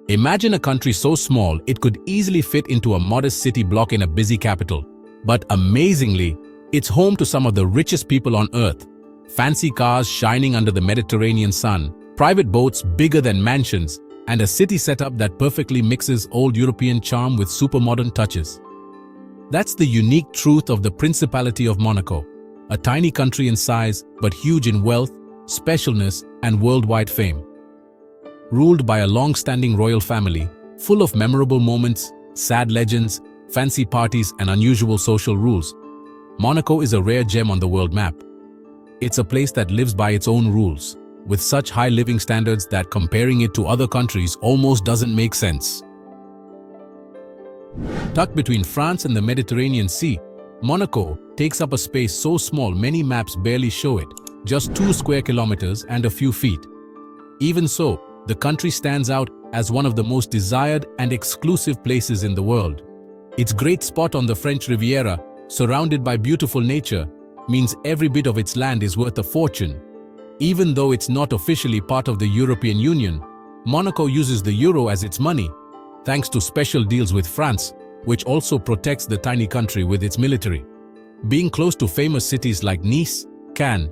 Imagine a country so small it could easily fit into a modest city block in a busy capital. But amazingly, it's home to some of the richest people on earth. Fancy cars shining under the Mediterranean sun, private boats bigger than mansions, and a city setup that perfectly mixes old European charm with supermodern touches. That's the unique truth of the Principality of Monaco, a tiny country in size but huge in wealth, specialness, and worldwide fame. Ruled by a long-standing royal family, full of memorable moments, sad legends, fancy parties, and unusual social rules, Monaco is a rare gem on the world map. It's a place that lives by its own rules, with such high living standards that comparing it to other countries almost doesn't make sense. Tucked between France and the Mediterranean Sea, Monaco takes up a space so small many maps barely show it, just 2 square kilometers and a few feet. Even so, the country stands out as one of the most desired and exclusive places in the world. Its great spot on the French Riviera, surrounded by beautiful nature, means every bit of its land is worth a fortune. Even though it's not officially part of the European Union, Monaco uses the euro as its money, thanks to special deals with France, which also protects the tiny country with its military. Being close to famous cities like Nice, Cannes,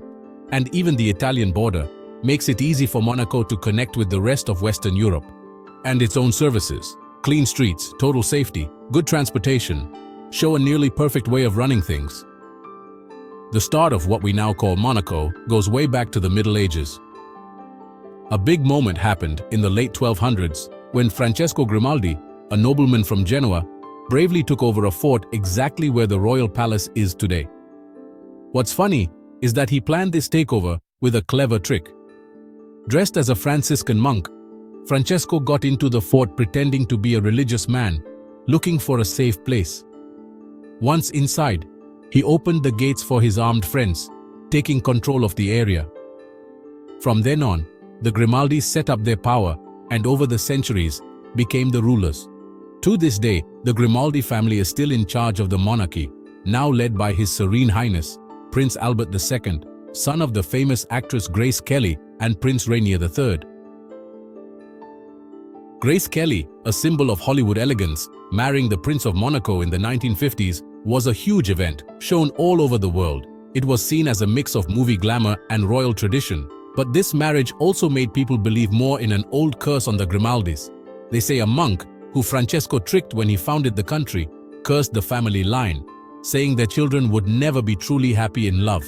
and even the Italian border makes it easy for Monaco to connect with the rest of Western Europe. And its own services, clean streets, total safety, good transportation, show a nearly perfect way of running things. The start of what we now call Monaco goes way back to the Middle Ages. A big moment happened in the late 1200s when Francesco Grimaldi, a nobleman from Genoa, bravely took over a fort exactly where the royal palace is today. What's funny is that he planned this takeover with a clever trick. Dressed as a Franciscan monk, Francesco got into the fort pretending to be a religious man, looking for a safe place. Once inside, he opened the gates for his armed friends, taking control of the area. From then on, the Grimaldis set up their power and over the centuries became the rulers. To this day, the Grimaldi family is still in charge of the monarchy, now led by His Serene Highness, Prince Albert II, son of the famous actress Grace Kelly and Prince Rainier III. Grace Kelly, a symbol of Hollywood elegance, marrying the Prince of Monaco in the 1950s, was a huge event, shown all over the world. It was seen as a mix of movie glamour and royal tradition. But this marriage also made people believe more in an old curse on the Grimaldis. They say a monk, who Francesco tricked when he founded the country, cursed the family line, saying their children would never be truly happy in love.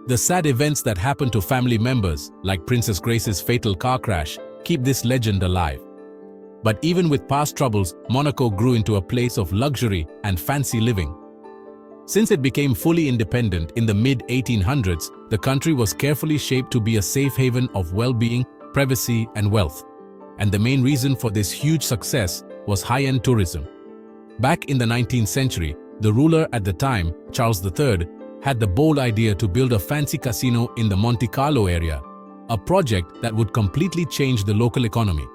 The sad events that happened to family members, like Princess Grace's fatal car crash, keep this legend alive. But even with past troubles, Monaco grew into a place of luxury and fancy living. Since it became fully independent in the mid-1800s, the country was carefully shaped to be a safe haven of well-being, privacy, and wealth. And the main reason for this huge success was high-end tourism. Back in the 19th century, the ruler at the time, Charles III, had the bold idea to build a fancy casino in the Monte Carlo area, a project that would completely change the local economy.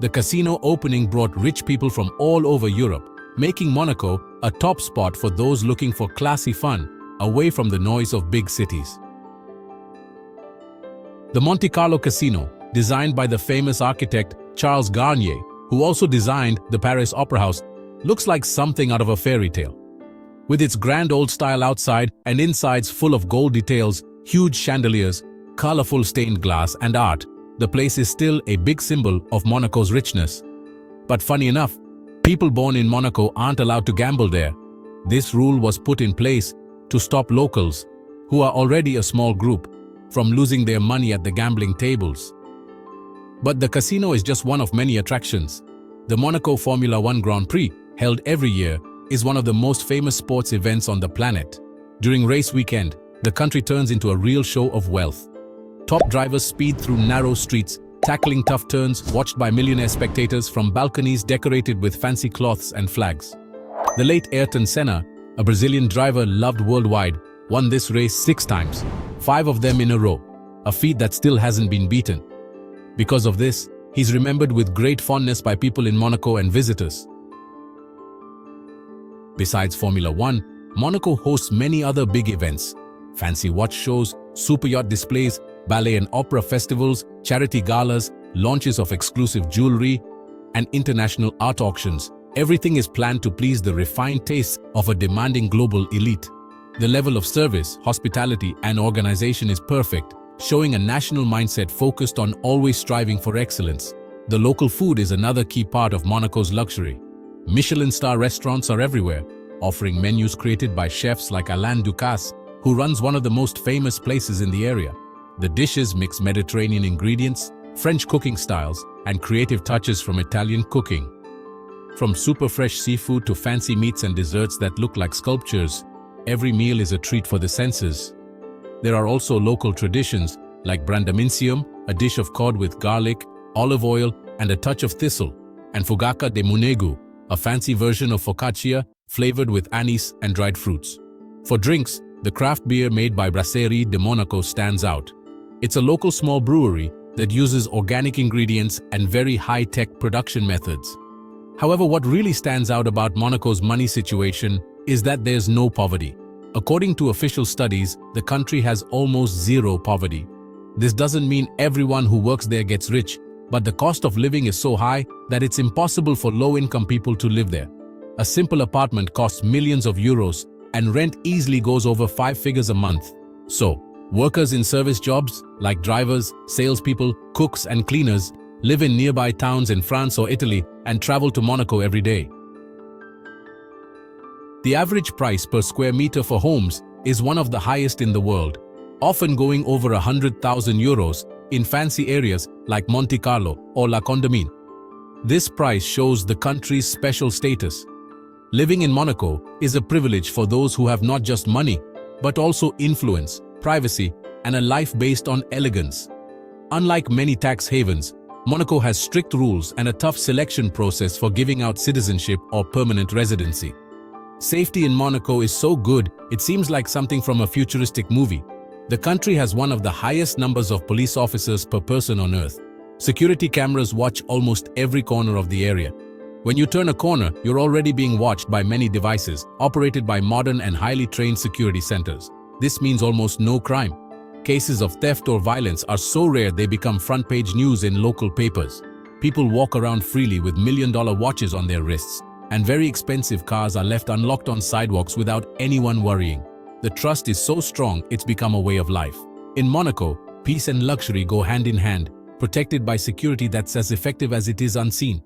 The casino opening brought rich people from all over Europe, making Monaco a top spot for those looking for classy fun, away from the noise of big cities. The Monte Carlo Casino, designed by the famous architect Charles Garnier, who also designed the Paris Opera House, looks like something out of a fairy tale. With its grand old style outside and insides full of gold details, huge chandeliers, colorful stained glass, and art, the place is still a big symbol of Monaco's richness. But funny enough, people born in Monaco aren't allowed to gamble there. This rule was put in place to stop locals, who are already a small group, from losing their money at the gambling tables. But the casino is just one of many attractions. The Monaco Formula 1 Grand Prix, held every year, is one of the most famous sports events on the planet. During race weekend, the country turns into a real show of wealth. Top drivers speed through narrow streets, tackling tough turns, watched by millionaire spectators from balconies decorated with fancy cloths and flags. The late Ayrton Senna, a Brazilian driver loved worldwide, won this race 6 times, 5 of them in a row, a feat that still hasn't been beaten. Because of this, he's remembered with great fondness by people in Monaco and visitors. Besides Formula 1, Monaco hosts many other big events: fancy watch shows, super yacht displays, ballet and opera festivals, charity galas, launches of exclusive jewelry, and international art auctions, everything is planned to please the refined tastes of a demanding global elite. The level of service, hospitality, and organization is perfect, showing a national mindset focused on always striving for excellence. The local food is another key part of Monaco's luxury. Michelin-star restaurants are everywhere, offering menus created by chefs like Alain Ducasse, who runs one of the most famous places in the area. The dishes mix Mediterranean ingredients, French cooking styles, and creative touches from Italian cooking. From super fresh seafood to fancy meats and desserts that look like sculptures, every meal is a treat for the senses. There are also local traditions like brandamincium, a dish of cod with garlic, olive oil, and a touch of thistle, and fugaccia de munegu, a fancy version of focaccia flavored with anise and dried fruits. For drinks, the craft beer made by Brasserie de Monaco stands out. It's a local small brewery that uses organic ingredients and very high-tech production methods. However, what really stands out about Monaco's money situation is that there's no poverty. According to official studies, the country has almost zero poverty. This doesn't mean everyone who works there gets rich, but the cost of living is so high that it's impossible for low-income people to live there. A simple apartment costs millions of euros, and rent easily goes over 5 figures a month. So, workers in service jobs, like drivers, salespeople, cooks, and cleaners, live in nearby towns in France or Italy and travel to Monaco every day. The average price per square meter for homes is one of the highest in the world, often going over 100,000 euros in fancy areas like Monte Carlo or La Condamine. This price shows the country's special status. Living in Monaco is a privilege for those who have not just money, but also influence, privacy, and a life based on elegance. Unlike many tax havens, Monaco has strict rules and a tough selection process for giving out citizenship or permanent residency. Safety in Monaco is so good, it seems like something from a futuristic movie. The country has one of the highest numbers of police officers per person on earth. Security cameras watch almost every corner of the area. When you turn a corner, you're already being watched by many devices, operated by modern and highly trained security centers. This means almost no crime. Cases of theft or violence are so rare they become front-page news in local papers. People walk around freely with million-dollar watches on their wrists, and very expensive cars are left unlocked on sidewalks without anyone worrying. The trust is so strong, it's become a way of life. In Monaco, peace and luxury go hand in hand, protected by security that's as effective as it is unseen.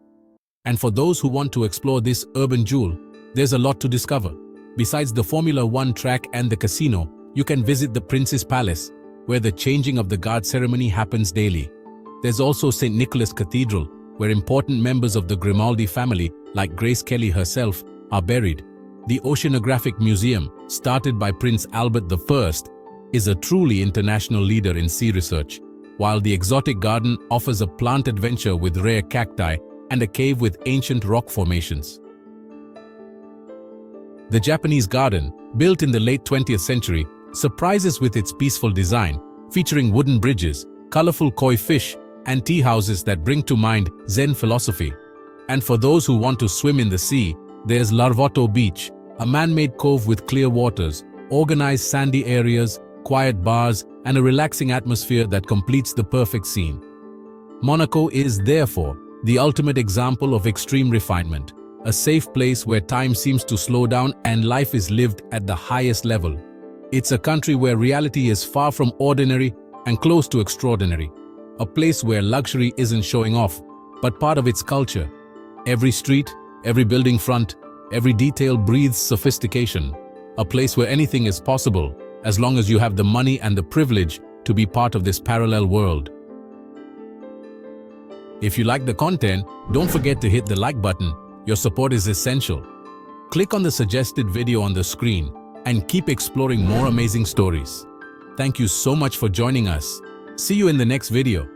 And for those who want to explore this urban jewel, there's a lot to discover. Besides the Formula One track and the casino, you can visit the Prince's Palace, where the changing of the guard ceremony happens daily. There's also St. Nicholas Cathedral, where important members of the Grimaldi family, like Grace Kelly herself, are buried. The Oceanographic Museum, started by Prince Albert I, is a truly international leader in sea research, while the Exotic Garden offers a plant adventure with rare cacti and a cave with ancient rock formations. The Japanese Garden, built in the late 20th century, surprises with its peaceful design, featuring wooden bridges, colorful koi fish, and tea houses that bring to mind Zen philosophy. And for those who want to swim in the sea, there's Larvotto Beach, a man-made cove with clear waters, organized sandy areas, quiet bars, and a relaxing atmosphere that completes the perfect scene. Monaco is, therefore, the ultimate example of extreme refinement, a safe place where time seems to slow down and life is lived at the highest level. It's a country where reality is far from ordinary and close to extraordinary, a place where luxury isn't showing off, but part of its culture. Every street, every building front, every detail breathes sophistication, a place where anything is possible, as long as you have the money and the privilege to be part of this parallel world. If you like the content, don't forget to hit the like button. Your support is essential. Click on the suggested video on the screen and keep exploring more amazing stories. Thank you so much for joining us. See you in the next video.